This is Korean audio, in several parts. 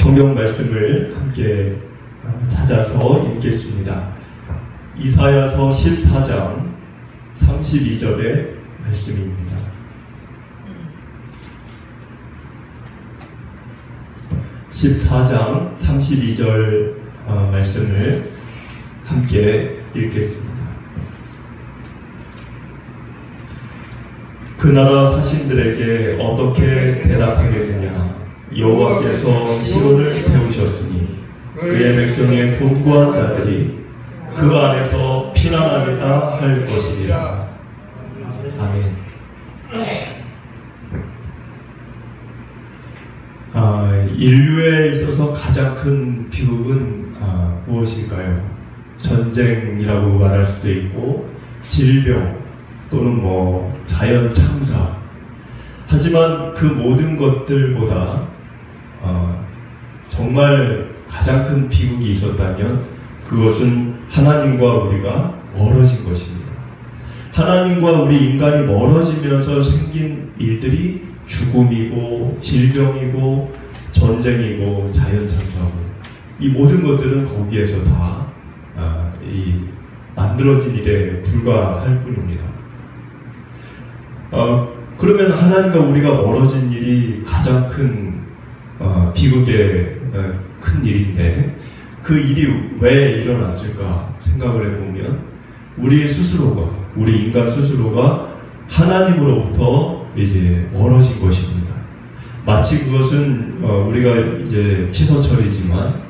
성경 말씀을 함께 찾아서 읽겠습니다. 이사야서 14장 32절의 말씀입니다. (14장 32절) 말씀을 함께 읽겠습니다. 그 나라 사신들에게 어떻게 대답하겠느냐? 여호와께서 시온을 세우셨으니 그의 백성의 곤고한 자들이 그 안에서 피난하리라 할 것이니라. 아멘. 인류에 있어서 가장 큰 비극은 무엇일까요? 전쟁이라고 말할 수도 있고 질병 또는 자연 참사. 하지만 그 모든 것들보다 정말 가장 큰 비극이 있었다면 그것은 하나님과 우리가 멀어진 것입니다. 하나님과 우리 인간이 멀어지면서 생긴 일들이 죽음이고 질병이고 전쟁이고 자연참사고, 이 모든 것들은 거기에서 다 만들어진 일에 불과할 뿐입니다. 그러면 하나님과 우리가 멀어진 일이 가장 큰 비극의 큰 일인데, 그 일이 왜 일어났을까 생각을 해보면 우리 스스로가, 우리 인간 스스로가 하나님으로부터 이제 멀어진 것입니다. 마치 그것은 우리가 이제 피서철이지만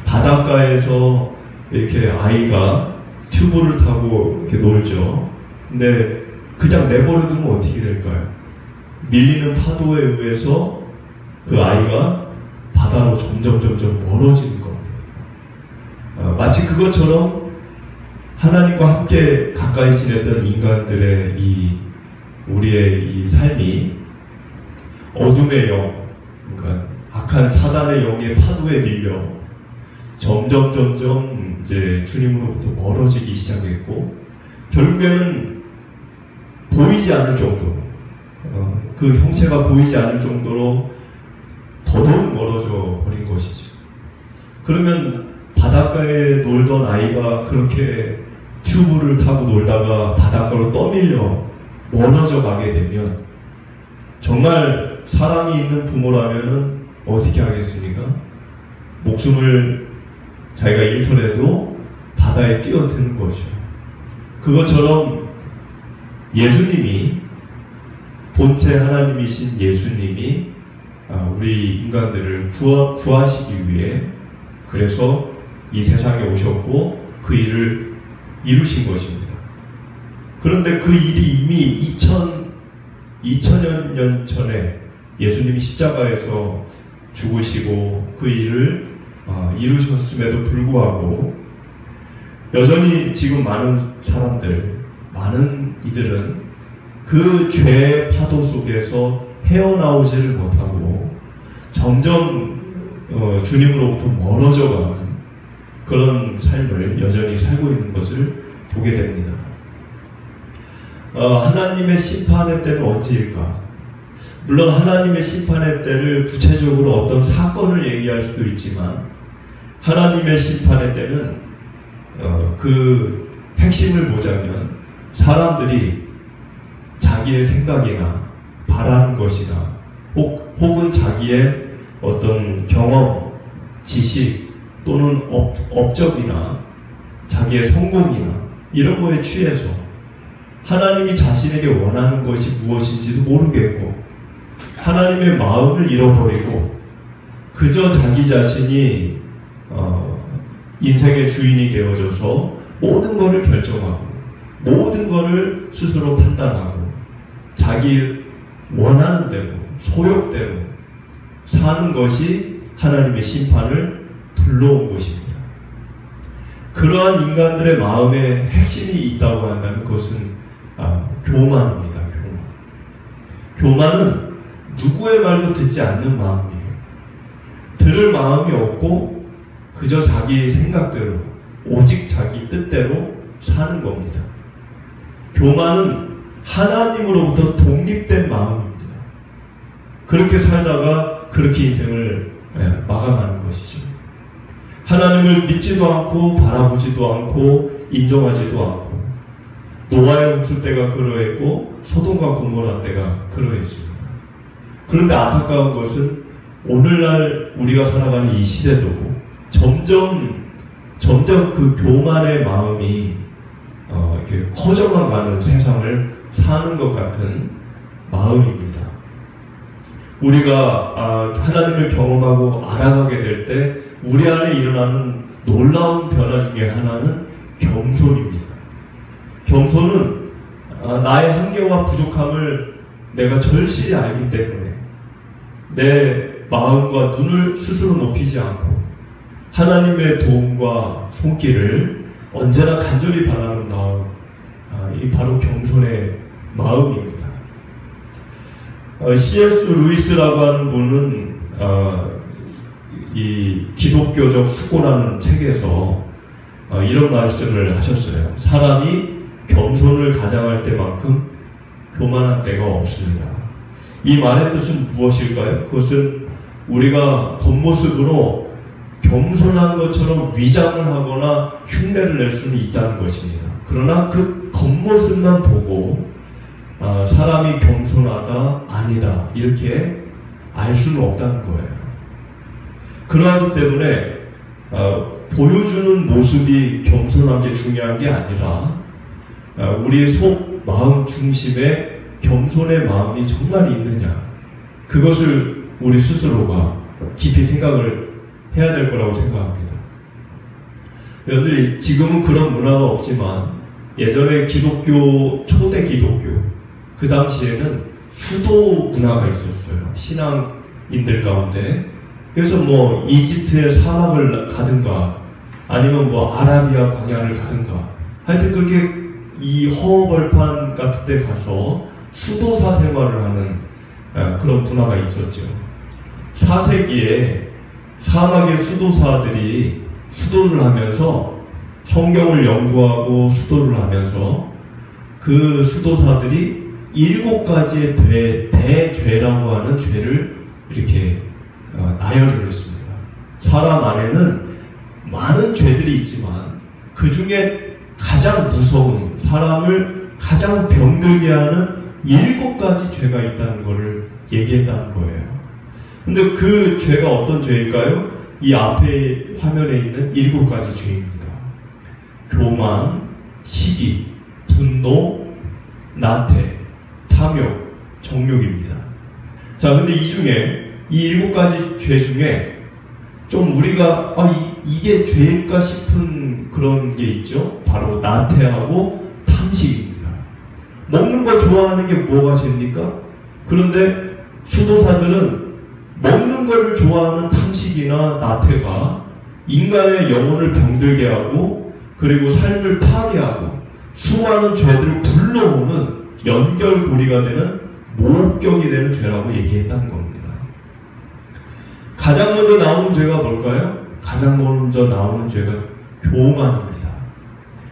바닷가에서 이렇게 아이가 튜브를 타고 이렇게 놀죠. 근데 그냥 내버려두면 어떻게 될까요? 밀리는 파도에 의해서 그 아이가 바다로 점점 멀어지는 겁니다. 마치 그것처럼 하나님과 함께 가까이 지냈던 인간들의 우리의 이 삶이 어둠의 영, 그러니까 악한 사단의 영의 파도에 밀려 점점 이제 주님으로부터 멀어지기 시작했고, 결국에는 보이지 않을 정도로, 그 형체가 보이지 않을 정도로 더더욱 멀어져 버린 것이죠. 그러면 바닷가에 놀던 아이가 그렇게 튜브를 타고 놀다가 바닷가로 떠밀려 멀어져 가게 되면, 정말 사랑이 있는 부모라면은 어떻게 하겠습니까? 목숨을 자기가 잃더라도 바다에 뛰어드는 거죠. 그것처럼 예수님이, 본체 하나님이신 예수님이 우리 인간들을 구하시기 위해 그래서 이 세상에 오셨고 그 일을 이루신 것입니다. 그런데 그 일이 이미 2000여 년 전에 예수님이 십자가에서 죽으시고 그 일을 이루셨음에도 불구하고 여전히 지금 많은 사람들, 많은 이들은 그 죄의 파도 속에서 헤어나오지를 못하고 점점 주님으로부터 멀어져가는 그런 삶을 여전히 살고 있는 것을 보게 됩니다. 하나님의 심판의 때는 언제일까? 물론 하나님의 심판의 때를 구체적으로 어떤 사건을 얘기할 수도 있지만, 하나님의 심판의 때는 그 핵심을 보자면 사람들이 자기의 생각이나 바라는 것이나 혹은 자기의 어떤 경험, 지식 또는 업적이나 자기의 성공이나 이런 거에 취해서 하나님이 자신에게 원하는 것이 무엇인지도 모르겠고 하나님의 마음을 잃어버리고 그저 자기 자신이 인생의 주인이 되어져서 모든 것을 결정하고 모든 것을 스스로 판단하고 자기 원하는 대로 소욕대로 사는 것이 하나님의 심판을 불러온 것입니다. 그러한 인간들의 마음에 핵심이 있다고 한다면 그것은 교만입니다. 교만은 누구의 말도 듣지 않는 마음이에요. 들을 마음이 없고 그저 자기 생각대로, 오직 자기 뜻대로 사는 겁니다. 교만은 하나님으로부터 독립된 마음입니다. 그렇게 살다가 그렇게 인생을 마감하는 것이죠. 하나님을 믿지도 않고 바라보지도 않고 인정하지도 않고 노아의 홍수 때가 그러했고 소돔과 고모라 때가 그러했습니다. 그런데 안타까운 것은 오늘날 우리가 살아가는 이 시대도 점점 그 교만의 마음이 이렇게 커져만 가는 세상을 사는 것 같은 마음입니다. 우리가 하나님을 경험하고 알아가게 될 때 우리 안에 일어나는 놀라운 변화 중에 하나는 겸손입니다. 겸손은 나의 한계와 부족함을 내가 절실히 알기 때문에 내 마음과 눈을 스스로 높이지 않고 하나님의 도움과 손길을 언제나 간절히 바라는 마음, 이 바로 겸손의 마음입니다. C.S. 루이스라고 하는 분은 이 기독교적 수고라는 책에서 이런 말씀을 하셨어요. 사람이 겸손을 가장할 때만큼 교만한 때가 없습니다. 이 말의 뜻은 무엇일까요? 그것은 우리가 겉모습으로 겸손한 것처럼 위장을 하거나 흉내를 낼 수는 있다는 것입니다. 그러나 그 겉모습만 보고 사람이 겸손하다, 아니다 이렇게 알 수는 없다는 거예요. 그러하기 때문에 보여주는 모습이 겸손한 게 중요한 게 아니라 우리의 속 마음 중심에 겸손의 마음이 정말 있느냐, 그것을 우리 스스로가 깊이 생각을 해야 될 거라고 생각합니다. 여러분들이 지금은 그런 문화가 없지만 예전에 기독교, 초대 기독교 그 당시에는 수도 문화가 있었어요. 신앙인들 가운데. 그래서 뭐 이집트의 사막을 가든가 아니면 뭐 아라비아 광야를 가든가 하여튼 그렇게 이 허허벌판 같은 데 가서 수도사 생활을 하는 그런 문화가 있었죠. 4세기에 사막의 수도사들이 수도를 하면서 성경을 연구하고 수도를 하면서 그 수도사들이 7가지의 대죄라고 하는 죄를 이렇게 나열을 했습니다. 사람 안에는 많은 죄들이 있지만 그 중에 가장 무서운, 사람을 가장 병들게 하는 7가지 죄가 있다는 것을 얘기했다는 거예요. 근데 그 죄가 어떤 죄일까요? 이 앞에 화면에 있는 7가지 죄입니다. 교만, 시기, 분노, 나태, 탐욕, 정욕입니다. 자, 근데 이 중에 이 7가지 죄 중에 좀 우리가 이게 죄일까 싶은 그런 게 있죠. 바로 나태하고 탐식입니다. 먹는 거 좋아하는 게 뭐가 죄입니까? 그런데 수도사들은 먹는 걸 좋아하는 탐식이나 나태가 인간의 영혼을 병들게 하고 그리고 삶을 파괴하고 수많은 죄들을 불러오는 연결고리가 되는 목격이 되는 죄라고 얘기했다는 겁니다. 가장 먼저 나오는 죄가 뭘까요? 가장 먼저 나오는 죄가 교만입니다.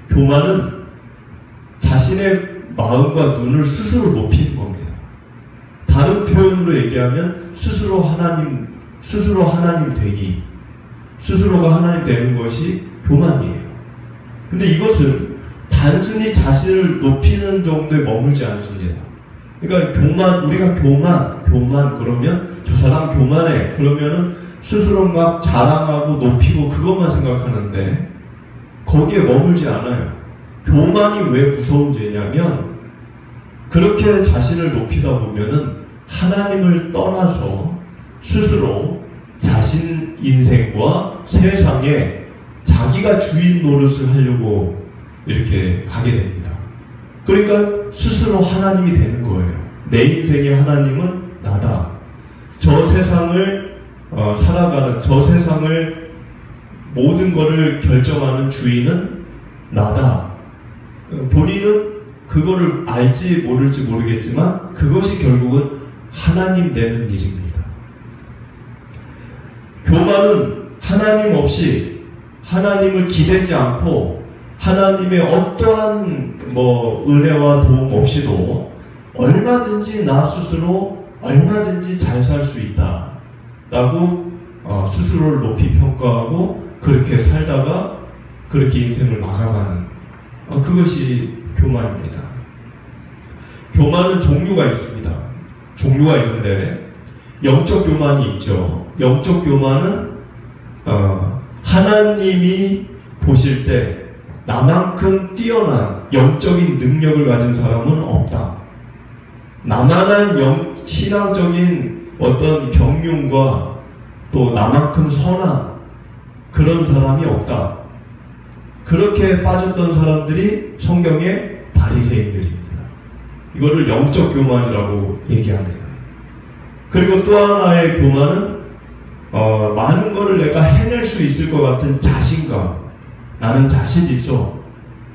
교만은 자신의 마음과 눈을 스스로 높이는 겁니다. 다른 표현으로 얘기하면 스스로 하나님 되기, 스스로가 하나님 되는 것이 교만이에요. 근데 이것은 단순히 자신을 높이는 정도에 머물지 않습니다. 그러니까 우리가 교만 그러면 저 사람 교만해 그러면은 스스로 막 자랑하고 높이고 그것만 생각하는데 거기에 머물지 않아요. 교만이 왜 무서운 죄냐면 그렇게 자신을 높이다 보면은 하나님을 떠나서 스스로 자신 인생과 세상에 자기가 주인 노릇을 하려고 이렇게 가게 됩니다. 그러니까 스스로 하나님이 되는 거예요. 내 인생의 하나님은 나다. 저 세상을 살아가는, 저 세상을 모든 것을 결정하는 주인은 나다. 본인은 그거를 알지 모를지 모르겠지만 그것이 결국은 하나님 되는 일입니다. 교만은 하나님 없이 하나님을 기대지 않고 하나님의 어떠한 은혜와 도움 없이도 얼마든지 나 스스로 얼마든지 잘 살 수 있다 라고 스스로를 높이 평가하고 그렇게 살다가 그렇게 인생을 마감하는 그것이 교만입니다. 교만은 종류가 있습니다. 종류가 있는데 영적 교만이 있죠. 영적 교만은 하나님이 보실 때 나만큼 뛰어난 영적인 능력을 가진 사람은 없다. 나만한 신앙적인 어떤 경륜과 또 나만큼 선한 그런 사람이 없다. 그렇게 빠졌던 사람들이 성경의 바리새인들입니다. 이거를 영적 교만이라고 얘기합니다. 그리고 또 하나의 교만은 많은 거를 내가 해낼 수 있을 것 같은 자신감. 나는 자신 있어.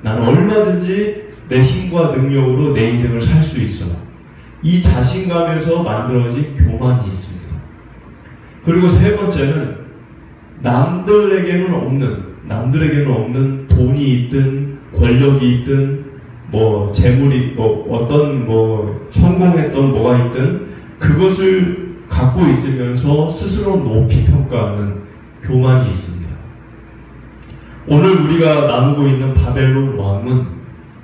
나는 얼마든지 내 힘과 능력으로 내 인생을 살 수 있어. 이 자신감에서 만들어진 교만이 있습니다. 그리고 세 번째는 남들에게는 없는 돈이 있든 권력이 있든 재물이 어떤 성공했던 뭐가 있든 그것을 갖고 있으면서 스스로 높이 평가하는 교만이 있습니다. 오늘 우리가 나누고 있는 바벨론 왕은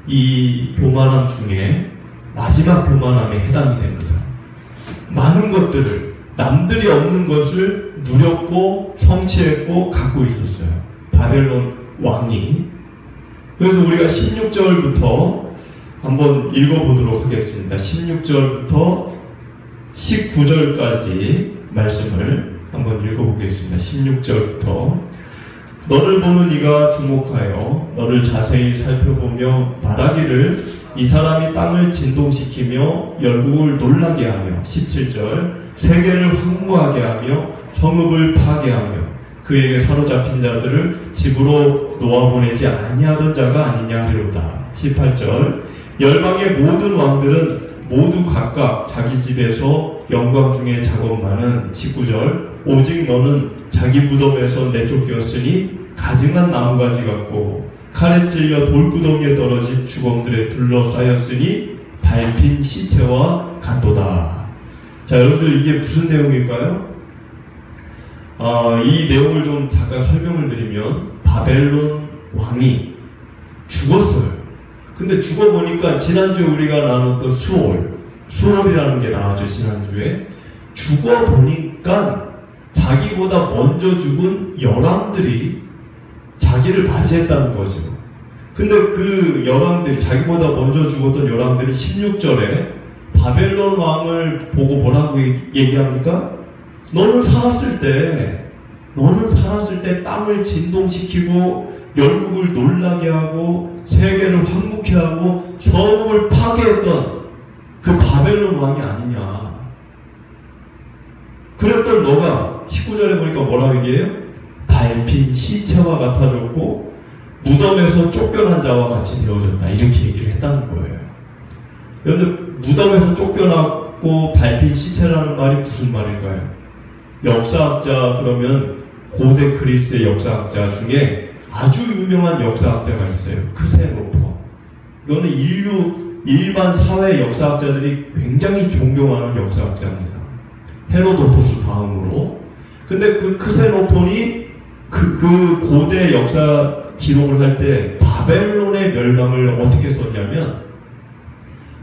이 교만함 중에 마지막 교만함에 해당이 됩니다. 많은 것들을, 남들이 없는 것을 누렸고 성취했고 갖고 있었어요. 바벨론 왕이. 그래서 우리가 16절부터 한번 읽어보도록 하겠습니다. 16절부터 19절까지 말씀을 한번 읽어보겠습니다. 16절부터 너를 보는 이가 주목하여 너를 자세히 살펴보며 말하기를 이 사람이 땅을 진동시키며 열국을 놀라게 하며 17절 세계를 황무하게 하며 성읍을 파괴하며 그에게 사로잡힌 자들을 집으로 놓아보내지 아니하던 자가 아니냐 하리로다. 18절 열방의 모든 왕들은 모두 각각 자기 집에서 영광 중에 작업만은 19절 오직 너는 자기 무덤에서 내쫓겼으니 가증한 나무가지 같고 칼에 찔려 돌구덩이에 떨어진 주검들에 둘러싸였으니 밟힌 시체와 같도다. 자, 여러분들 이게 무슨 내용일까요? 이 내용을 좀 잠깐 설명을 드리면 바벨론 왕이 죽었어요. 근데 죽어보니까 지난주에 우리가 나눴던 수월이라는 게 나왔죠. 지난주에 죽어보니까 자기보다 먼저 죽은 열왕들이 자기를 맞이했다는 거죠. 근데 그 열왕들이, 자기보다 먼저 죽었던 열왕들이 16절에 바벨론 왕을 보고 뭐라고 얘기합니까? 너는 살았을 때 땅을 진동시키고 열국을 놀라게 하고 세계를 황무케 하고 성읍을 파괴했던 그 바벨론 왕이 아니냐. 그랬던 너가 19절에 보니까 뭐라고 얘기해요? 밟힌 시체와 같아졌고 무덤에서 쫓겨난 자와 같이 되어졌다. 이렇게 얘기를 했다는 거예요. 여러분들 무덤에서 쫓겨났고 밟힌 시체라는 말이 무슨 말일까요? 역사학자, 그러면 고대 그리스의 역사학자 중에 아주 유명한 역사학자가 있어요. 크세노폰. 이거는 일반 사회 역사학자들이 굉장히 존경하는 역사학자입니다. 헤로도토스 다음으로. 근데 그 크세노폰이 그 고대 역사 기록을 할 때 바벨론의 멸망을 어떻게 썼냐면,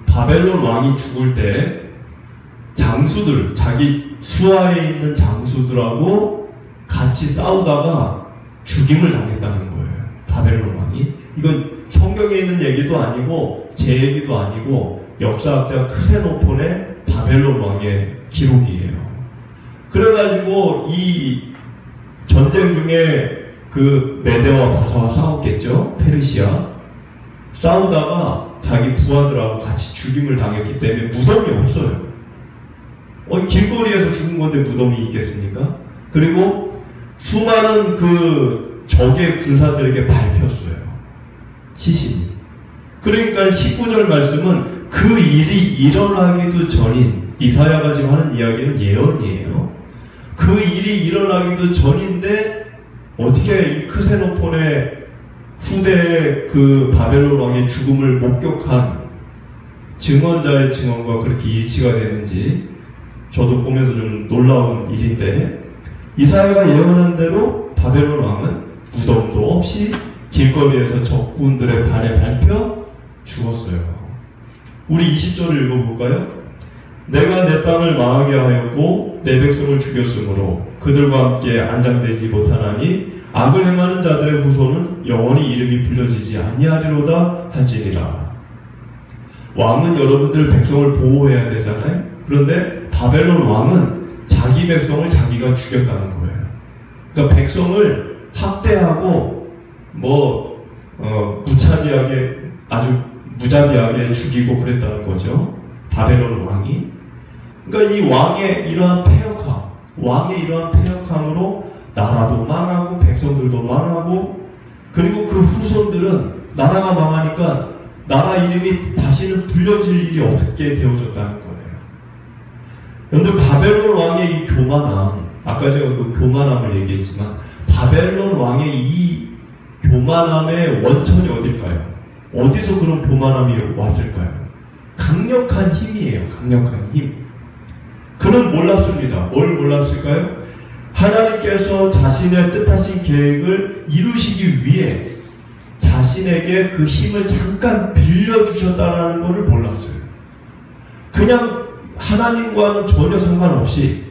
바벨론 왕이 죽을 때 장수들, 자기 수하에 있는 장수들하고 같이 싸우다가 죽임을 당했다는 거예요. 바벨론 왕이. 이건 성경에 있는 얘기도 아니고 제 얘기도 아니고 역사학자 크세노폰의 바벨론 왕의 기록이에요. 그래가지고 이 전쟁 중에 그 메대와 바사와 싸웠겠죠. 페르시아. 싸우다가 자기 부하들하고 같이 죽임을 당했기 때문에 무덤이 없어요. 길거리에서 죽은 건데 무덤이 있겠습니까? 그리고 수많은 그 적의 군사들에게 밟혔어요. 시신이. 그러니까 19절 말씀은 그 일이 일어나기도 전인, 이사야가 지금 하는 이야기는 예언이에요. 그 일이 일어나기도 전인데 어떻게 이 크세노폰의 후대의 그 바벨론 왕의 죽음을 목격한 증언자의 증언과 그렇게 일치가 되는지 저도 보면서 좀 놀라운 일인데, 이사야가 예언한 대로 바벨론 왕은 무덤도 없이 길거리에서 적군들의 발에 밟혀 죽었어요. 우리 20절을 읽어볼까요? 내가 내 땅을 망하게 하였고 내 백성을 죽였으므로 그들과 함께 안장되지 못하나니 악을 행하는 자들의 후손은 영원히 이름이 불려지지 아니하리로다 할지니라. 왕은 여러분들 백성을 보호해야 되잖아요. 그런데 바벨론 왕은 자기 백성을 자기가 죽였다는 거예요. 그러니까 백성을 학대하고 무차비하게 아주 무자비하게 죽이고 그랬다는 거죠. 바벨론 왕이. 그러니까 이 왕의 이러한 폐역함으로 나라도 망하고 백성들도 망하고, 그리고 그 후손들은 나라가 망하니까 나라 이름이 다시는 불려질 일이 없게 되어졌다는 거예요. 그런데 바벨론 왕의 이 교만함, 아까 제가 그 교만함을 얘기했지만 바벨론 왕의 이 교만함의 원천이 어딜까요? 어디서 그런 교만함이 왔을까요? 강력한 힘이에요. 강력한 힘. 그는 몰랐습니다. 뭘 몰랐을까요? 하나님께서 자신의 뜻하신 계획을 이루시기 위해 자신에게 그 힘을 잠깐 빌려주셨다는 것을 몰랐어요. 그냥 하나님과는 전혀 상관없이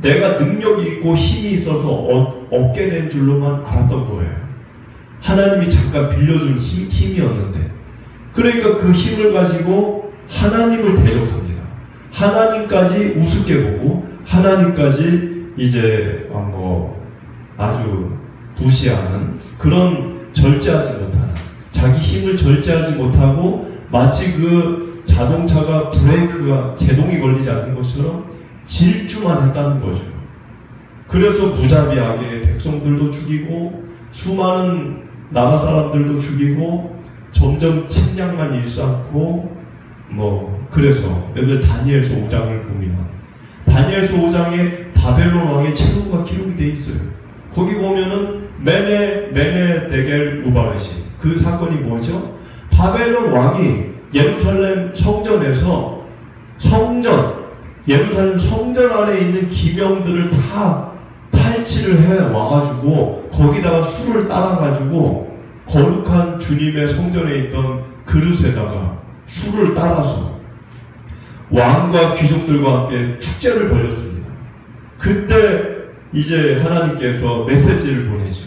내가 능력이 있고 힘이 있어서 얻게 된 줄로만 알았던 거예요. 하나님이 잠깐 빌려준 힘이었는데, 그러니까 그 힘을 가지고 하나님을 대적합니다. 하나님까지 우습게 보고 하나님까지 이제 아주 무시하는, 그런 절제하지 못하는, 자기 힘을 절제하지 못하고 마치 그 자동차가 브레이크가 제동이 걸리지 않는 것처럼 질주만 했다는 거죠. 그래서 무자비하게 백성들도 죽이고 수많은 나라 사람들도 죽이고 점점 침략만 일삼고 그래서 여러분들 다니엘서 5장을 보면 다니엘서 5장에 바벨론 왕의 최후가 기록이 되어 있어요. 거기 보면은 메네 데겔 우바르시, 그 사건이 뭐죠? 바벨론 왕이 예루살렘 성전에서 예루살렘 성전 안에 있는 기명들을 다 탈취를 해 와가지고 거기다가 술을 따라가지고 거룩한 주님의 성전에 있던 그릇에다가 술을 따라서 왕과 귀족들과 함께 축제를 벌였습니다. 그때 이제 하나님께서 메시지를 보내죠.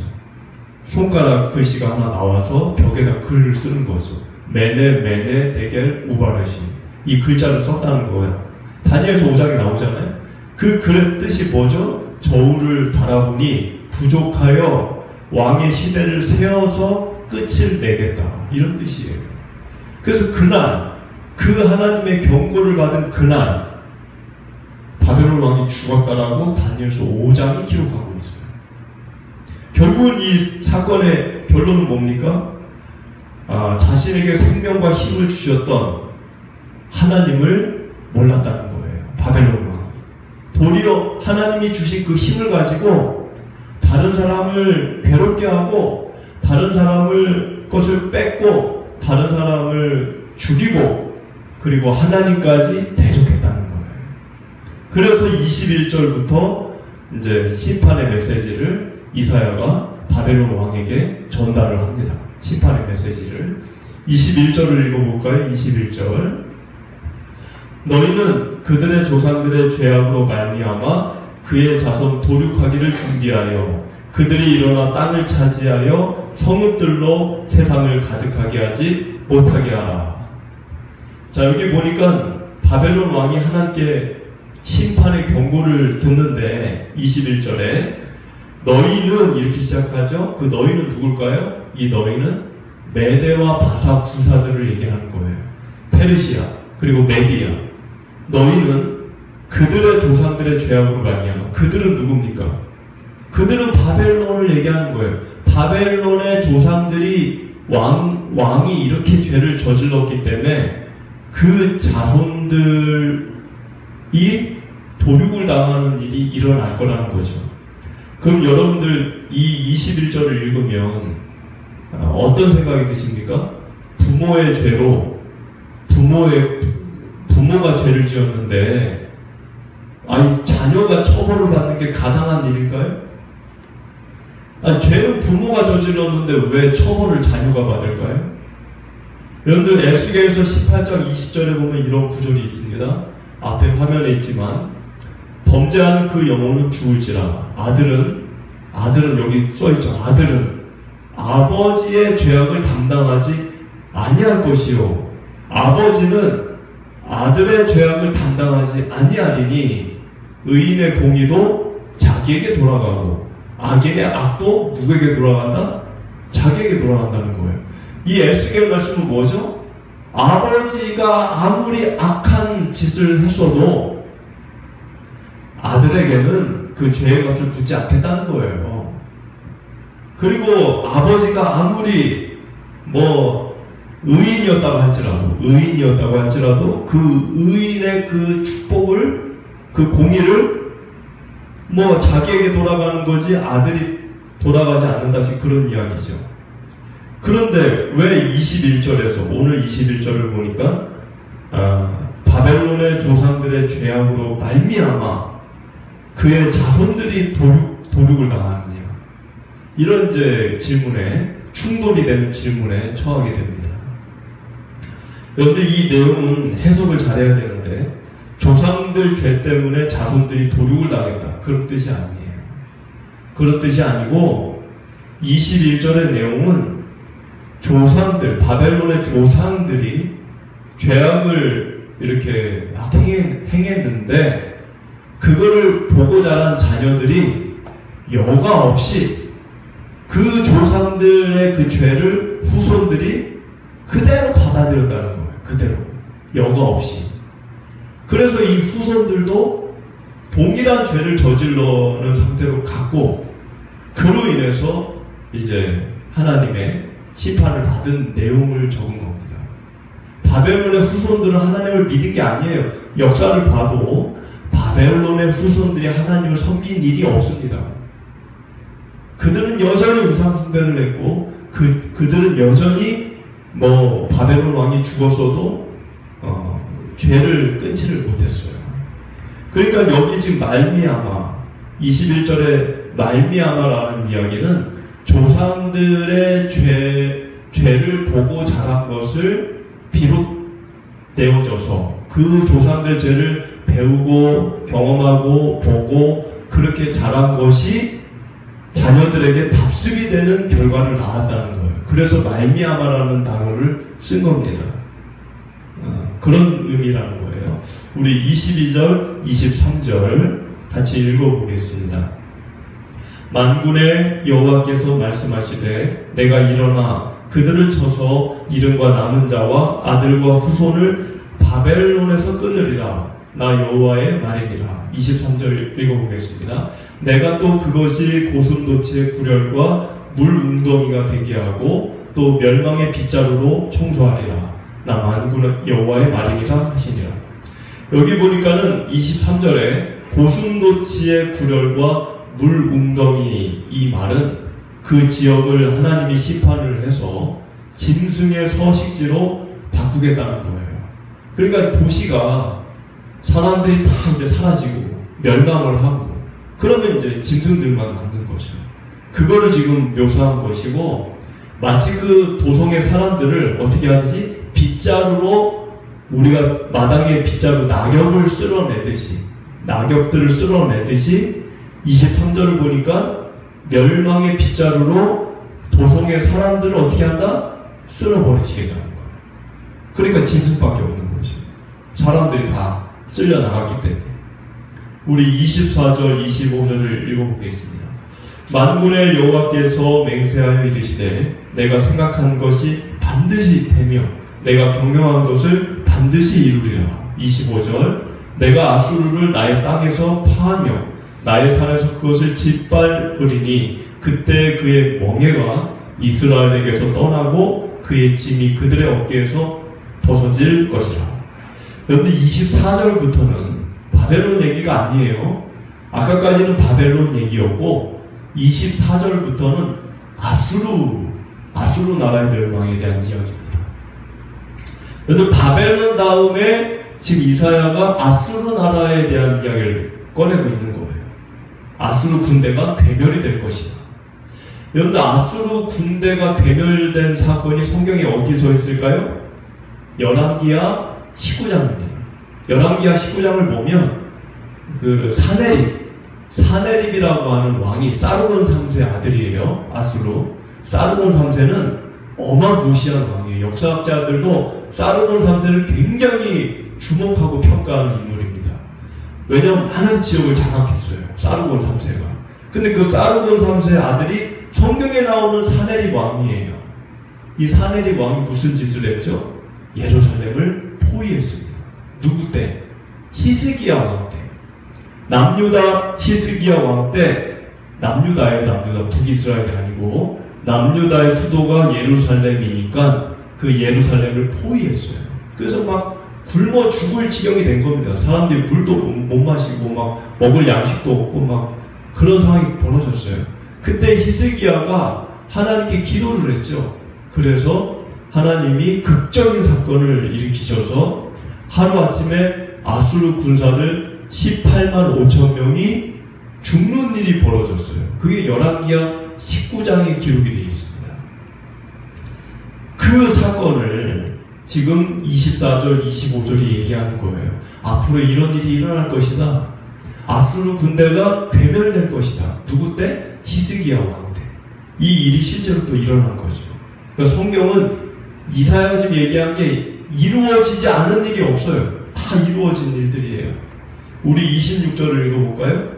손가락 글씨가 하나 나와서 벽에다 글을 쓰는 거죠. 메네 데겔 우바르시, 이 글자를 썼다는 거야. 다니엘서 5장에 나오잖아요. 그 글의 뜻이 뭐죠? 저울을 달아보니 부족하여 왕의 시대를 세워서 끝을 내겠다, 이런 뜻이에요. 그래서 그날, 그 하나님의 경고를 받은 그날 바벨론 왕이 죽었다라고 다니엘서 5장이 기록하고 있어요. 결국은 이 사건의 결론은 뭡니까? 자신에게 생명과 힘을 주셨던 하나님을 몰랐다는 거예요. 바벨론 왕이. 도리어 하나님이 주신 그 힘을 가지고 다른 사람을 괴롭게 하고 다른 사람을 것을 뺏고 다른 사람을 죽이고 그리고 하나님까지 대적했다는 거예요. 그래서 21절부터 이제 심판의 메시지를 이사야가 바벨론 왕에게 전달을 합니다. 심판의 메시지를. 21절을 읽어볼까요? 21절. 너희는 그들의 조상들의 죄악으로 말미암아 그의 자손 도륙하기를 준비하여 그들이 일어나 땅을 차지하여 성읍들로 세상을 가득하게 하지 못하게 하라. 자, 여기 보니까 바벨론 왕이 하나님께 심판의 경고를 듣는데 21절에 너희는 이렇게 시작하죠. 그 너희는 누굴까요? 이 너희는 메대와 바사 부사들을 얘기하는 거예요. 페르시아 그리고 메디아. 너희는 그들의 조상들의 죄악으로 말미암아. 그들은 누굽니까? 그들은 바벨론을 얘기하는 거예요. 바벨론의 조상들이 왕이 이렇게 죄를 저질렀기 때문에 그 자손들이 도륙을 당하는 일이 일어날 거라는 거죠. 그럼 여러분들 이 21절을 읽으면 어떤 생각이 드십니까? 부모의 죄로 부모가 죄를 지었는데 아니, 자녀가 처벌을 받는 게 가당한 일일까요? 아니, 죄는 부모가 저질렀는데 왜 처벌을 자녀가 받을까요? 여러분들 에스겔서 18장 20절에 보면 이런 구절이 있습니다. 앞에 화면에 있지만 범죄하는 그 영혼은 죽을지라. 아들은 여기 써있죠. 아들은 아버지의 죄악을 담당하지 아니할 것이요, 아버지는 아들의 죄악을 담당하지 아니하리니 의인의 공의도 자기에게 돌아가고 악인의 악도 누구에게 돌아간다? 자기에게 돌아간다는 거예요. 이 에스겔 말씀은 뭐죠? 아버지가 아무리 악한 짓을 했어도 아들에게는 그 죄의 값을 묻지 않겠다는 거예요. 그리고 아버지가 아무리 의인이었다고 할지라도 그 의인의 그 축복을, 그 공의를 자기에게 돌아가는 거지 아들이 돌아가지 않는다, 그런 이야기죠. 그런데 왜 21절에서, 오늘 21절을 보니까 바벨론의 조상들의 죄악으로 말미암아 그의 자손들이 도륙을 당하느냐, 이런 이제 질문에, 충돌이 되는 질문에 처하게 됩니다. 그런데 이 내용은 해석을 잘해야 되는데, 조상들 죄 때문에 자손들이 도륙을 당했다, 그런 뜻이 아니에요. 그런 뜻이 아니고 21절의 내용은 바벨론의 조상들이 죄악을 이렇게 막 행했는데 그거를 보고 자란 자녀들이 여과 없이 그 조상들의 그 죄를 후손들이 그대로 받아들였다는 거예요. 그대로, 여과 없이. 그래서 이 후손들도 동일한 죄를 저질러는 상태로 갔고, 그로 인해서 이제 하나님의 심판을 받은 내용을 적은 겁니다. 바벨론의 후손들은 하나님을 믿은 게 아니에요. 역사를 봐도 바벨론의 후손들이 하나님을 섬긴 일이 없습니다. 그들은 여전히 우상 숭배를 했고, 그들은 여전히 바벨론 왕이 죽었어도 죄를 끊지를 못했어요. 그러니까 여기 지금 말미암아, 21절에 말미암아라는 이야기는 조상들의 죄를 보고 자란 것을 비롯되어져서 그 조상들의 죄를 배우고 경험하고 보고 그렇게 자란 것이 자녀들에게 답습이 되는 결과를 낳았다는 거예요. 그래서 말미암아라는 단어를 쓴 겁니다. 그런 의미라는 거예요. 우리 22절, 23절 같이 읽어보겠습니다. 만군의 여호와께서 말씀하시되 내가 일어나 그들을 쳐서 이름과 남은 자와 아들과 후손을 바벨론에서 끊으리라. 나 여호와의 말이니라. 23절 읽어보겠습니다. 내가 또 그것이 고슴도치의 구렬과 물 웅덩이가 되게 하고 또 멸망의 빗자루로 청소하리라. 나 만군의 여호와의 말이니라 하시니라. 여기 보니까는 23절에 고슴도치의 구렬과 물 웅덩이, 이 말은 그 지역을 하나님이 심판을 해서 짐승의 서식지로 바꾸겠다는 거예요. 그러니까 도시가 사람들이 다 이제 사라지고 멸망을 하고 그러면 이제 짐승들만 남는 거죠. 그거를 지금 묘사한 것이고, 마치 그 도성의 사람들을 어떻게 하듯이 빗자루로, 우리가 마당에 빗자루 낙엽을 쓸어내듯이, 낙엽들을 쓸어내듯이 23절을 보니까 멸망의 빗자루로 도성의 사람들을 어떻게 한다? 쓸어버리시겠다는 거예요. 그러니까 짐승밖에 없는 거죠. 사람들이 다 쓸려 나갔기 때문에. 우리 24절, 25절을 읽어보겠습니다. 만군의 여호와께서 맹세하여 이르시되 내가 생각한 것이 반드시 되며 내가 경영한 것을 반드시 이루리라. 25절 내가 아수르를 나의 땅에서 파하며 나의 산에서 그것을 짓밟으리니 그때 그의 멍에가 이스라엘에게서 떠나고 그의 짐이 그들의 어깨에서 벗어질 것이라. 그런데 24절부터는 바벨론 얘기가 아니에요. 아까까지는 바벨론 얘기였고 24절부터는 아수르 나라의 멸망에 대한 이야기입니다. 그런데 바벨론 다음에 지금 이사야가 아수르 나라에 대한 이야기를 꺼내고 있는 거예요. 아수르 군대가 괴멸이 될 것이다. 여러분들, 아수르 군대가 괴멸된 사건이 성경에 어디서 있을까요? 열왕기하 19장입니다. 열왕기하 19장을 보면 그 사네립이라고 하는 왕이 사르곤 3세 아들이에요. 아수르. 사르곤 3세는 어마무시한 왕이에요. 역사학자들도 사르곤 3세를 굉장히 주목하고 평가하는 인물입니다. 왜냐하면 많은 지역을 장악했어요. 사르곤 3세가. 근데 그 사르곤 3세의 아들이 성경에 나오는 사네립 왕이에요. 이 사네립 왕이 무슨 짓을 했죠? 예루살렘을 포위했습니다. 누구 때? 히스기야 왕 때. 남유다 히스기야 왕 때, 남유다 북이스라엘이 아니고 남유다의 수도가 예루살렘이니까 그 예루살렘을 포위했어요. 그래서 막 굶어 죽을 지경이 된 겁니다. 사람들이 물도 못 마시고 막 먹을 양식도 없고 막 그런 상황이 벌어졌어요. 그때 히스기야가 하나님께 기도를 했죠. 그래서 하나님이 극적인 사건을 일으키셔서 하루아침에 아수르 군사들 18만 5천 명이 죽는 일이 벌어졌어요. 그게 열왕기하 19장에 기록이 되어 있습니다. 그 사건을 지금 24절, 25절이 얘기하는 거예요. 앞으로 이런 일이 일어날 것이다. 아수르 군대가 괴멸될 것이다. 누구 때? 히스기야 왕 때. 이 일이 실제로 또 일어난 거죠. 그러니까 성경은 이사야가 지금 얘기한 게 이루어지지 않은 일이 없어요. 다 이루어진 일들이에요. 우리 26절을 읽어볼까요?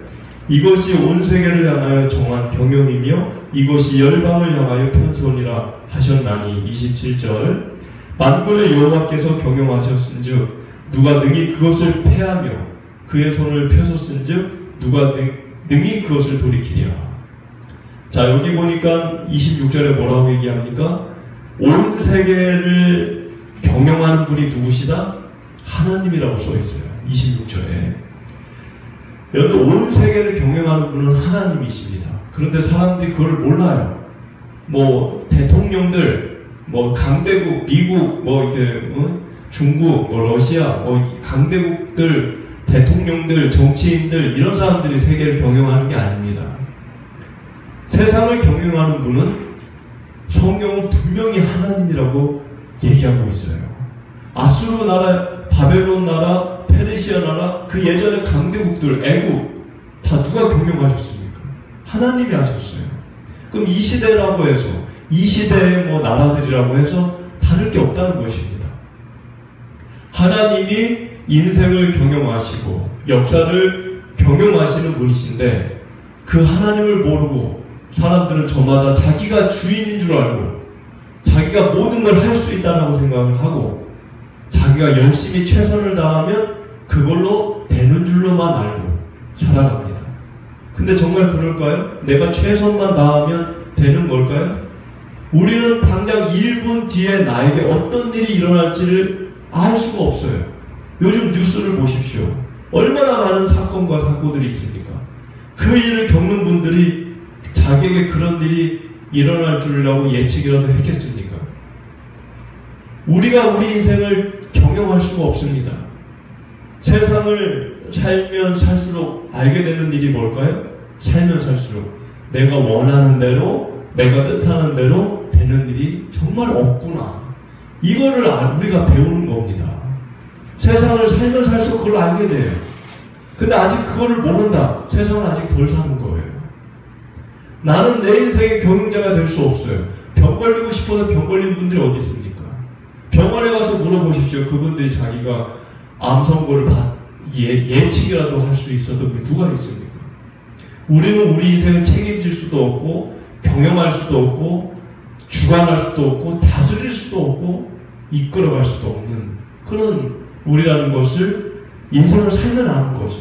이것이 온 세계를 향하여 정한 경영이며 이것이 열방을 향하여 편선이라 하셨나니. 27절. 만군의 여호와께서 경영하셨은즉 누가 능히 그것을 패하며 그의 손을 펴섰은즉 누가 능히 그것을 돌이키랴. 자, 여기 보니까 26절에 뭐라고 얘기합니까? 온 세계를 경영하는 분이 누구시다? 하나님이라고 써있어요. 26절에. 여러분, 온 세계를 경영하는 분은 하나님이십니다. 그런데 사람들이 그걸 몰라요. 뭐 대통령들, 뭐 강대국, 미국, 뭐 이렇게 중국, 뭐 러시아, 뭐 강대국들, 대통령들, 정치인들, 이런 사람들이 세계를 경영하는 게 아닙니다. 세상을 경영하는 분은 성경은 분명히 하나님이라고 얘기하고 있어요. 아수르 나라, 바벨론 나라, 페르시아 나라, 그 예전에 강대국들, 애국 다 누가 경영하셨습니까? 하나님이 하셨어요. 그럼 이 시대라고 해서, 이 시대의 뭐 나라들이라고 해서 다를 게 없다는 것입니다. 하나님이 인생을 경영하시고 역사를 경영하시는 분이신데 그 하나님을 모르고 사람들은 저마다 자기가 주인인 줄 알고 자기가 모든 걸 할 수 있다고 생각을 하고 자기가 열심히 최선을 다하면 그걸로 되는 줄로만 알고 살아갑니다. 근데 정말 그럴까요? 내가 최선만 다하면 되는 걸까요? 우리는 당장 1분 뒤에 나에게 어떤 일이 일어날지를 알 수가 없어요. 요즘 뉴스를 보십시오. 얼마나 많은 사건과 사고들이 있습니까? 그 일을 겪는 분들이 자기에게 그런 일이 일어날 줄이라고 예측이라도 했겠습니까? 우리가 우리 인생을 경영할 수가 없습니다. 세상을 살면 살수록 알게 되는 일이 뭘까요? 살면 살수록 내가 원하는 대로, 내가 뜻하는 대로 되는 일이 정말 없구나. 이거를 우리가 배우는 겁니다. 세상을 살면 살수록 그걸 알게 돼요. 근데 아직 그거를 모른다. 세상은 아직 덜 사는 거예요. 나는 내 인생의 경영자가 될 수 없어요. 병 걸리고 싶어서 병 걸린 분들이 어디 있습니까? 병원에 가서 물어보십시오. 그분들이 자기가 암 선고를 예측이라도 할 수 있어도 누가 있습니까? 우리는 우리 인생을 책임질 수도 없고 경영할 수도 없고 주관할 수도 없고 다스릴 수도 없고 이끌어갈 수도 없는 그런 우리라는 것을 인생을 살면 아는 거죠.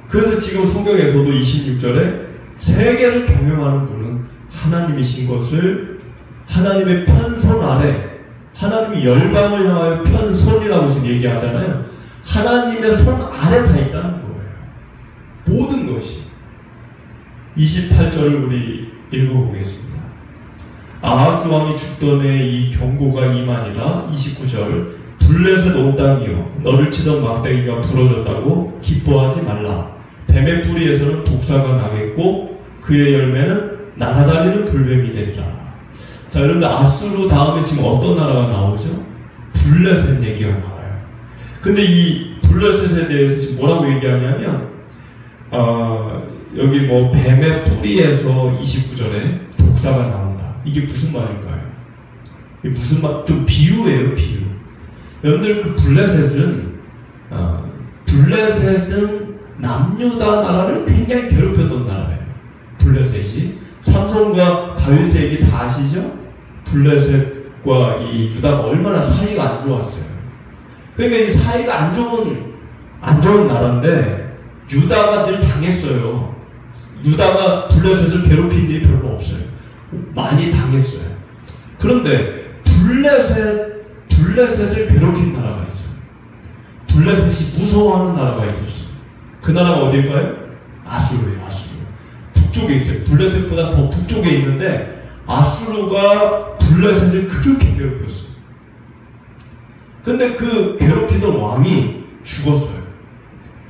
그래서 지금 성경에서도 26절에 세계를 경영하는 분은 하나님이신 것을 하나님의 편손 아래, 하나님이 열방을 향하여 편손이라고 지금 얘기하잖아요. 하나님의 손 아래 다 있다는 거예요. 모든 것이. 28절을 우리 읽어보겠습니다. 아하스 왕이 죽던 해 이 경고가 임하니라. 29절. 블레셋 온 땅이여 너를 치던 막대기가 부러졌다고 기뻐하지 말라. 뱀의 뿌리에서는 독사가 나겠고 그의 열매는 날아다니는 불뱀이 되리라. 자, 여러분들 아수르 다음에 지금 어떤 나라가 나오죠? 블레셋 얘기가 나와요. 근데 이 블레셋에 대해서 지금 뭐라고 얘기하냐면 여기 뭐 뱀의 뿌리에서 29절에 독사가 나온다. 이게 무슨 말일까요? 이게 무슨 말? 좀 비유예요, 비유. 여러분들 그 블레셋은 남유다 나라를 굉장히 괴롭혔던 나라예요. 블레셋이 삼손과 다윗의 얘기 다 아시죠? 블레셋과 이 유다가 얼마나 사이가 안 좋았어요. 그러니까 이 사이가 안 좋은 나라인데 유다가 늘 당했어요. 유다가 블레셋을 괴롭힌 일이 별로 없어요. 많이 당했어요. 그런데 블레셋을 괴롭힌 나라가 있어요. 블레셋이 무서워하는 나라가 있었어요. 그 나라가 어딜까요? 아수르예요. 아수르. 북쪽에 있어요. 블레셋보다 더 북쪽에 있는데 아수르가 블레셋을 그렇게 괴롭혔어요. 근데 그 괴롭히던 왕이 죽었어요.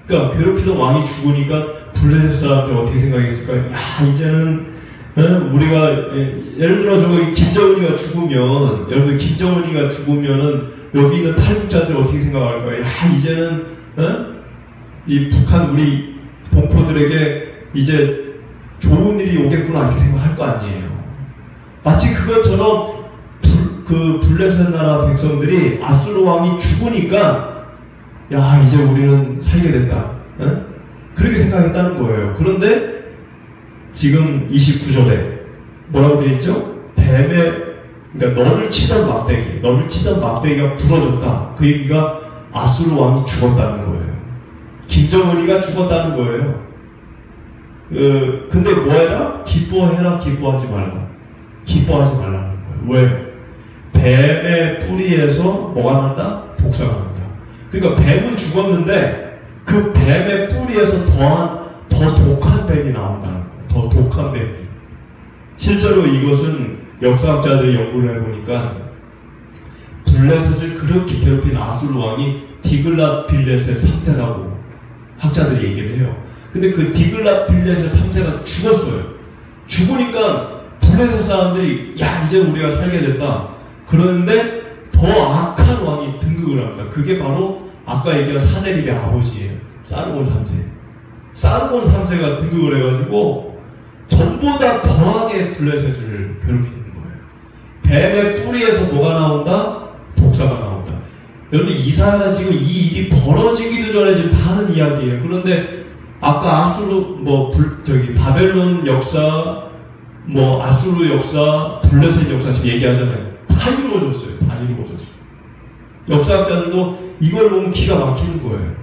그러니까 괴롭히던 왕이 죽으니까 블레셋 사람들 어떻게 생각했을까요? 야, 이제는 우리가 예를 들어 저기 김정은이가 죽으면 여러분 김정은이가 죽으면은 여기 있는 탈북자들 어떻게 생각할까요? 야, 이제는 이 북한 우리 동포들에게 이제 좋은 일이 오겠구나 이렇게 생각할 거 아니에요. 마치 그것처럼 그 블레셋 나라 백성들이 아수르 왕이 죽으니까 야, 이제 우리는 살게 됐다. 그렇게 생각했다는 거예요. 그런데 지금 29절에 뭐라고 되어 있죠? 그러니까 너를 치던 막대기가 부러졌다. 그 얘기가 아수르 왕이 죽었다는 거예요. 김정은이가 죽었다는 거예요. 근데 뭐해라? 기뻐해라, 기뻐하지 말라. 기뻐하지 말라는 거예요. 왜? 뱀의 뿌리에서 뭐가 난다? 독사가 난다. 그러니까 뱀은 죽었는데 그 뱀의 뿌리에서 더 독한 뱀이 나온다는 거예요. 더 독한 뱀이. 실제로 이것은 역사학자들이 연구를 해보니까 블레셋을 그렇게 괴롭힌 아수르 왕이 디글랏-빌레셋 3세라고 학자들이 얘기를 해요. 근데 그 디글랏-빌레셋 3세가 죽었어요. 죽으니까 블레셋 사람들이 야, 이제 우리가 살게 됐다. 그런데 더 악한 왕이 등극을 합니다. 그게 바로 아까 얘기한 사네립의 아버지예요. 사르곤 3세. 사르곤 3세가 등극을 해가지고 전보다 더하게 블레셋을 괴롭히는 거예요. 뱀의 뿌리에서 뭐가 나온다? 독사가 나온다. 여러분 이사야가 지금 이 일이 벌어지기도 전에 지금 다 하는 이야기예요. 그런데 아까 아수르 바벨론 역사, 아수르 역사, 블레셋 역사 지금 얘기하잖아요. 다 이루어졌어요. 다 이루어졌어요. 역사학자들도 이걸 보면 기가 막히는 거예요.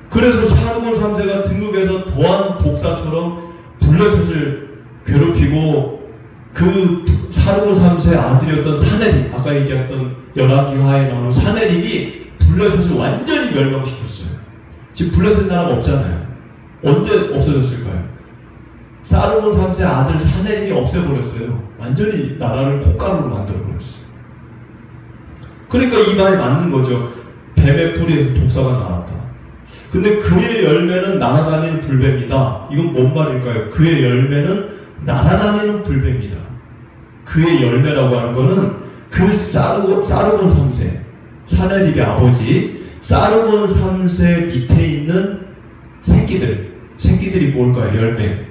그래서 사르곤 3세가 등극해서 더한 독사처럼 블레셋을 괴롭히고 그 사르곤 3세 아들이었던 사네립, 아까 얘기했던 열왕기하에 나오는 사네립이 블레셋을 완전히 멸망시켰어요. 지금 블레셋 나라가 없잖아요. 언제 없어졌을까요? 사르곤 3세 아들 사네립이 없애버렸어요. 완전히 나라를 콩가루로 만들어버렸어요. 그러니까 이 말이 맞는 거죠. 뱀의 뿌리에서 독사가 나왔다. 근데 그의 열매는 날아다니는 불뱀이다. 이건 뭔 말일까요? 그의 열매는 날아다니는 불뱀이다. 그의 열매라고 하는 거는 그 사르곤 3세, 사네립의 아버지 사르곤 3세 밑에 있는 새끼들이 뭘까요? 열매.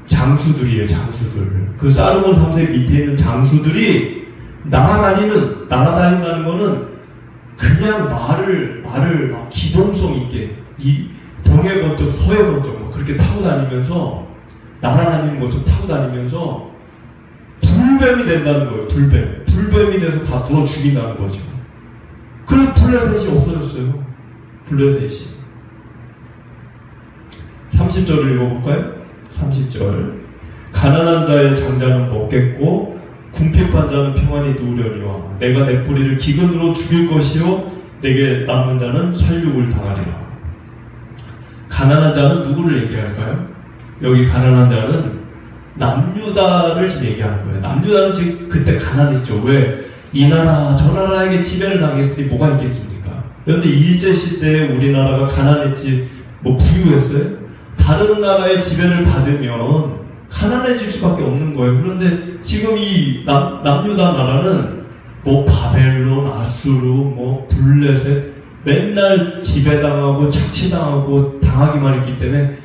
장수들이에요, 장수들. 그 사르곤 3세 밑에 있는 장수들이 날아다닌다는 거는 그냥 말을 막 기동성 있게, 이 동해 번쩍, 서해 번쩍, 막 그렇게 타고 다니면서, 날아다니는 것처럼 타고 다니면서, 불뱀이 된다는 거예요, 불뱀. 불뱀이 돼서 다 물어 죽인다는 거죠. 그래서 블레셋이 없어졌어요. 블레셋이. 30절을 읽어볼까요? 30절. 가난한 자의 장자는 먹겠고 궁핍한 자는 평안히 누우려니와 내가 내 뿌리를 기근으로 죽일 것이요 내게 남는 자는 살육을 당하리라. 가난한 자는 누구를 얘기할까요? 여기 가난한 자는 남유다를 지금 얘기하는 거예요. 남유다는 지금 그때 가난했죠. 왜? 이 나라 저 나라에게 지배를 당했으니 뭐가 있겠습니까? 그런데 일제시대에 우리나라가 가난했지 뭐 부유했어요? 다른 나라의 지배를 받으면 가난해질 수밖에 없는 거예요. 그런데 지금 이 남유다 나라는 뭐 바벨론, 아수르, 뭐 블레셋 맨날 지배당하고 착취당하고 당하기만 했기 때문에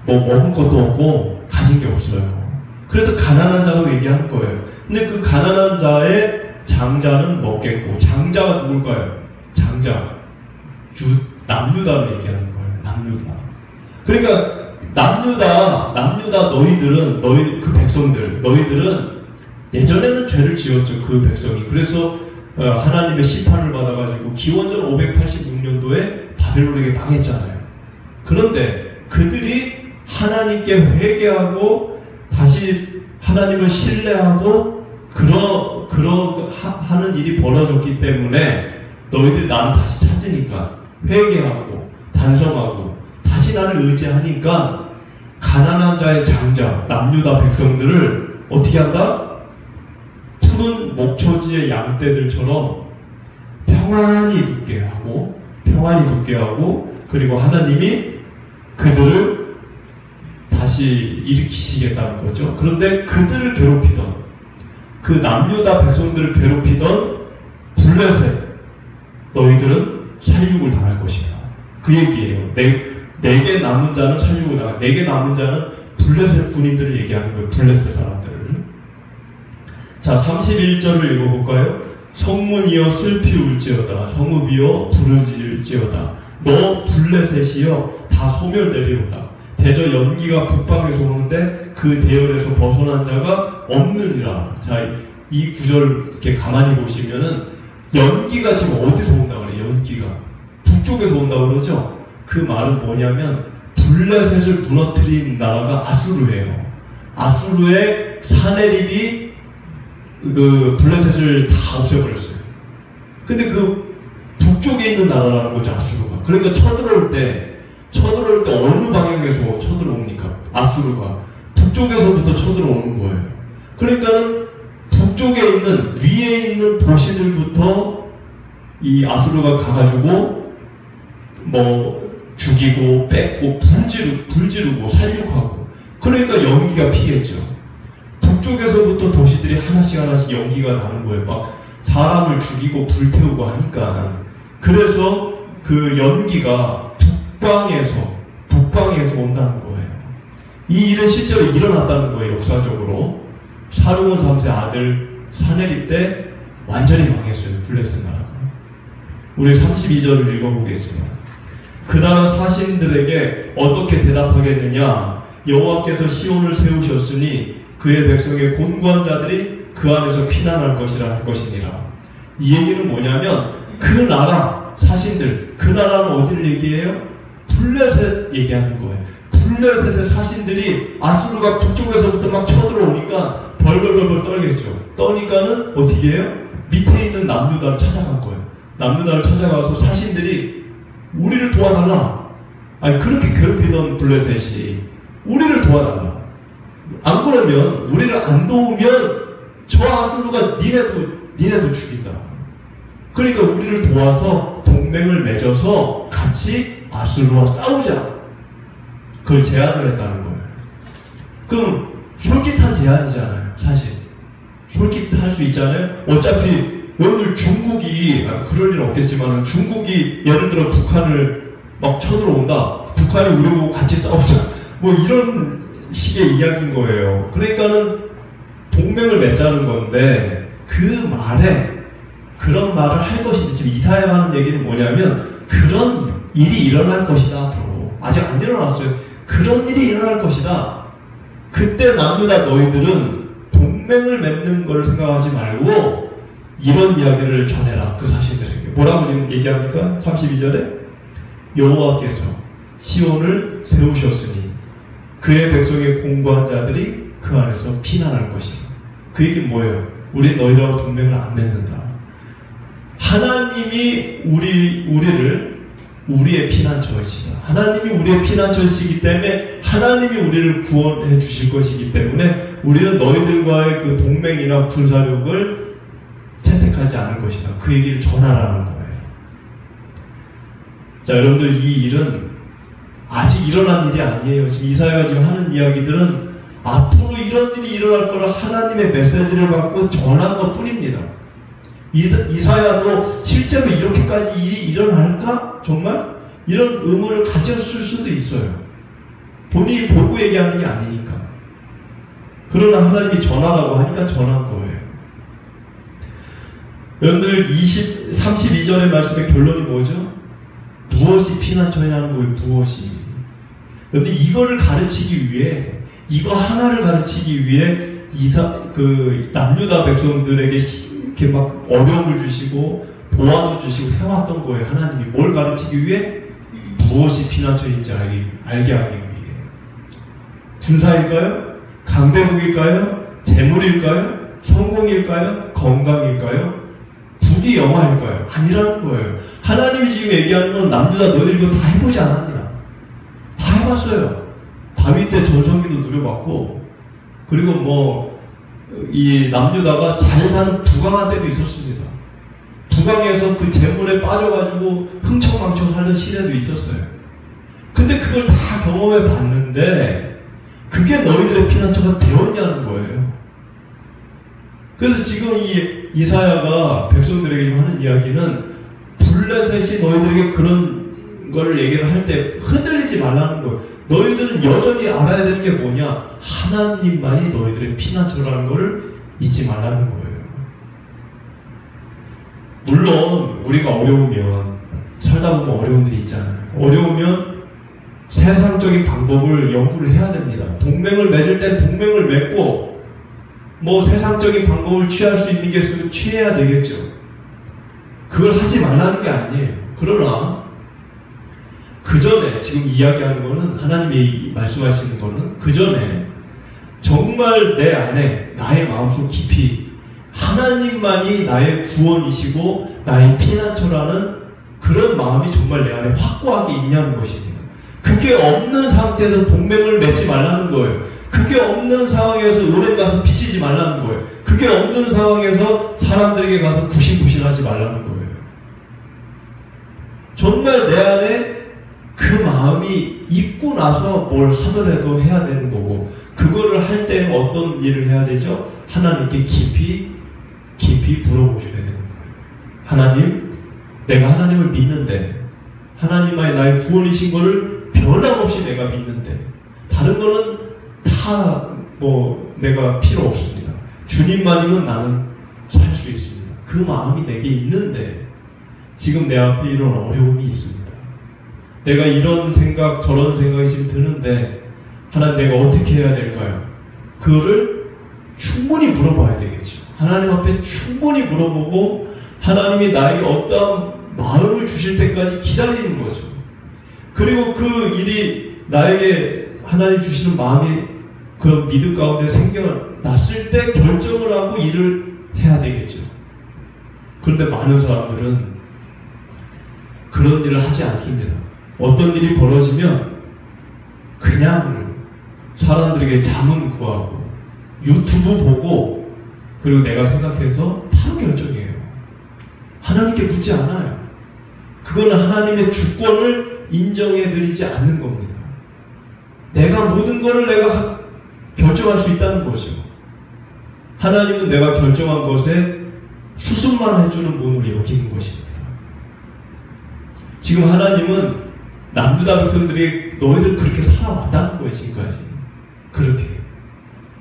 뭐 먹을 것도 없고 가진 게 없어요. 그래서 가난한 자로 얘기하는 거예요. 근데 그 가난한 자의 장자는 먹겠고, 장자가 누굴까요? 장자 남유다를 얘기하는 거예요. 남유다. 그러니까 남유다 너희들은 그 백성들 너희들은 예전에는 죄를 지었죠. 그 백성이. 그래서 하나님의 심판을 받아가지고 기원전 586년도에 바벨론에게 망했잖아요. 그런데 그들이 하나님께 회개하고 다시 하나님을 신뢰하고 하는 일이 벌어졌기 때문에 너희들이 나를 다시 찾으니까 회개하고 반성하고 다시 나를 의지하니까 가난한 자의 장자 남유다 백성들을 어떻게 한다? 푸른 목초지의 양떼들처럼 평안히 눕게 하고 그리고 하나님이 그들을 다시 일으키시겠다는 거죠. 그런데 그들을 괴롭히던 그 남유다 백성들을 괴롭히던 블레셋 너희들은 살육을 당할 것이다. 그 얘기예요. 내게 남은 자는 살육을 당할. 내게 남은 자는 블레셋 군인들을 얘기하는 거예요. 블레셋 사람들을. 자, 31절을 읽어볼까요? 성문이여 슬피 울지어다. 성읍이여 부르짖을지어다. 너 블레셋이여 다 소멸되리로다. 대저 연기가 북방에서 오는데 그 대열에서 벗어난 자가 없느니라. 자, 이 구절 이렇게 가만히 보시면은 연기가 지금 어디서 온다고 그래요? 연기가 북쪽에서 온다고 그러죠? 그 말은 뭐냐면 블레셋을 무너뜨린 나라가 아수르예요. 아수르의 사네립이 그 블레셋을 다 없애버렸어요. 근데 그 북쪽에 있는 나라라는 거죠, 아수르가. 그러니까 쳐들어올 때 어느 방향에서 쳐들어옵니까? 아수르가 북쪽에서부터 쳐들어오는 거예요. 그러니까는 북쪽에 있는 위에 있는 도시들부터 이 아수르가 가가지고 뭐 죽이고 뺏고 불지르고 살육하고, 그러니까 연기가 피겠죠. 북쪽에서부터 도시들이 하나씩 연기가 나는 거예요. 막 사람을 죽이고 불태우고 하니까. 그래서 그 연기가 북방에서 온다는 거예요. 이 일은 실제로 일어났다는 거예요. 역사적으로. 사르곤 3세 아들 사네립 때 완전히 망했어요. 블레셋 나라가. 우리 32절을 읽어보겠습니다. 그 나라 사신들에게 어떻게 대답하겠느냐? 여호와께서 시온을 세우셨으니 그의 백성의 곤고한 자들이 그 안에서 피난할 것이라 할 것이니라. 이 얘기는 뭐냐면 그 나라 사신들, 그 나라는 어디를 얘기해요? 블레셋 얘기하는 거예요. 블레셋의 사신들이 아수르가 북쪽에서부터 막 쳐들어오니까 벌벌벌 떨겠죠. 떠니까는 어떻게 해요? 밑에 있는 남유다를 찾아간 거예요. 남유다를 찾아가서 사신들이 우리를 도와달라. 아니, 그렇게 괴롭히던 블레셋이 우리를 도와달라. 안 그러면, 우리를 안 도우면 저 아수르가 니네도 죽인다. 그러니까 우리를 도와서 동맹을 맺어서 같이 아수르와 싸우자. 그걸 제안을 했다는 거예요. 그럼 솔깃한 제안이잖아요. 사실 솔깃할 수 있잖아요. 어차피 여러분들 중국이, 그럴 일은 없겠지만 중국이 예를 들어 북한을 막 쳐들어온다. 북한이 우리하고 같이 싸우자. 뭐 이런 식의 이야기인 거예요. 그러니까는 동맹을 맺자는 건데, 그 말에 그런 말을 할 것인데, 지금 이사야가 하는 얘기는 뭐냐면 그런 일이 일어날 것이다. 앞으로 아직 안 일어났어요. 그런 일이 일어날 것이다. 그때 남유다 너희들은 동맹을 맺는 걸 생각하지 말고 이런 이야기를 전해라. 그 사신들에게. 뭐라고 지금 얘기합니까? 32절에 여호와께서 시온을 세우셨으니 그의 백성의 공고한 자들이 그 안에서 피난할 것이다. 그 얘기는 뭐예요? 우리 너희들하고 동맹을 안 맺는다. 하나님이 우리의 피난처이시다. 하나님이 우리의 피난처이시기 때문에 하나님이 우리를 구원해 주실 것이기 때문에 우리는 너희들과의 그 동맹이나 군사력을 채택하지 않을 것이다. 그 얘기를 전하라는 거예요. 자, 여러분들, 이 일은 아직 일어난 일이 아니에요. 지금 이사야가 지금 하는 이야기들은 앞으로 이런 일이 일어날 거라 하나님의 메시지를 받고 전한 것 뿐입니다. 이사야도 실제로 이렇게까지 일이 일어날까? 정말? 이런 의문을 가졌을 수도 있어요. 본인이 보고 얘기하는 게 아니니까. 그러나 하나님이 전하라고 하니까 전한 거예요. 여러분들 32절의 말씀의 결론이 뭐죠? 무엇이 피난처냐는 거예요. 무엇이. 그런데 이거를 가르치기 위해, 이거 하나를 가르치기 위해 남유다 백성들에게 이렇게 막 어려움을 주시고 도와도 주시고 해왔던 거예요. 하나님이 뭘 가르치기 위해? 무엇이 피난처인지 알게 하기 위해. 군사일까요? 강대국일까요? 재물일까요? 성공일까요? 건강일까요? 부귀 영화일까요? 아니라는 거예요. 하나님이 지금 얘기하는 건 남유다 너희들 이거 다 해보지 않았냐? 다 해봤어요. 다윗 때 전성기도 누려봤고, 그리고 이 남유다가 잘 사는 부강한 때도 있었습니다. 부강에서 그 재물에 빠져가지고 흥청망청 살던 시대도 있었어요. 근데 그걸 다 경험해 봤는데 그게 너희들의 피난처가 되었냐는 거예요. 그래서 지금 이 이사야가 백성들에게 하는 이야기는 블레셋이 너희들에게 그런 거를 얘기를 할 때 흔들리지 말라는 거예요. 너희들은 여전히 알아야 되는 게 뭐냐? 하나님만이 너희들의 피난처라는 거를 잊지 말라는 거예요. 물론 우리가 어려우면, 살다 보면 어려운 일이 있잖아요. 어려우면 세상적인 방법을 연구를 해야 됩니다. 동맹을 맺을 땐 동맹을 맺고, 세상적인 방법을 취할 수 있는 게 있으면 취해야 되겠죠. 그걸 하지 말라는 게 아니에요. 그러나 그 전에 지금 이야기하는 거는, 하나님이 말씀하시는 거는 그 전에 정말 내 안에, 나의 마음속 깊이 하나님만이 나의 구원이시고 나의 피난처라는 그런 마음이 정말 내 안에 확고하게 있냐는 것입니다. 그게 없는 상태에서 동맹을 맺지 말라는 거예요. 그게 없는 상황에서 은행 가서 빚지지 말라는 거예요. 그게 없는 상황에서 사람들에게 가서 구신구신하지 말라는 거예요. 정말 내 안에 그 마음이 있고 나서 뭘 하더라도 해야 되는 거고, 그거를 할 때 어떤 일을 해야 되죠? 하나님께 깊이 물어보셔야 되는 거예요. 하나님, 내가 하나님을 믿는데, 하나님만이 나의 구원이신 거를 변함없이 내가 믿는데, 다른 거는 다 내가 필요 없습니다. 주님만이면 나는 살 수 있습니다. 그 마음이 내게 있는데 지금 내 앞에 이런 어려움이 있습니다. 내가 이런 생각 저런 생각이 지금 드는데 하나님, 내가 어떻게 해야 될까요? 그거를 충분히 물어봐야 되겠죠. 하나님 앞에 충분히 물어보고 하나님이 나에게 어떠한 마음을 주실 때까지 기다리는 거죠. 그리고 그 일이 나에게 하나님 주시는 마음이 그런 믿음 가운데 생겨났을 때 결정을 하고 일을 해야 되겠죠. 그런데 많은 사람들은 그런 일을 하지 않습니다. 어떤 일이 벌어지면 그냥 사람들에게 자문 구하고 유튜브 보고, 그리고 내가 생각해서 바로 결정해요. 하나님께 묻지 않아요. 그거는 하나님의 주권을 인정해드리지 않는 겁니다. 내가 모든 것을 내가 결정할 수 있다는 거죠. 하나님은 내가 결정한 것에 수습만 해주는 분으로 여기는 것입니다. 지금 하나님은 남유다 백성들이 너희들 그렇게 살아왔다는 거예요. 지금까지 그렇게.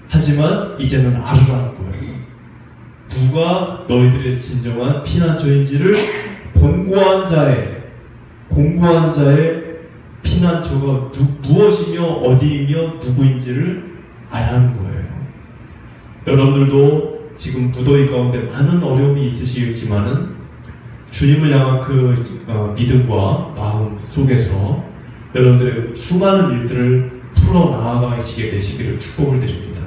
하지만 이제는 알으라는 거예요. 누가 너희들의 진정한 피난처인지를 공고한 자의 피난처가 무엇이며 어디이며 누구인지를 알라는 거예요. 여러분들도 지금 무더위 가운데 많은 어려움이 있으시겠지만은 주님을 향한 그 믿음과 마음 속에서 여러분들의 수많은 일들을 풀어 나아가시게 되시기를 축복을 드립니다.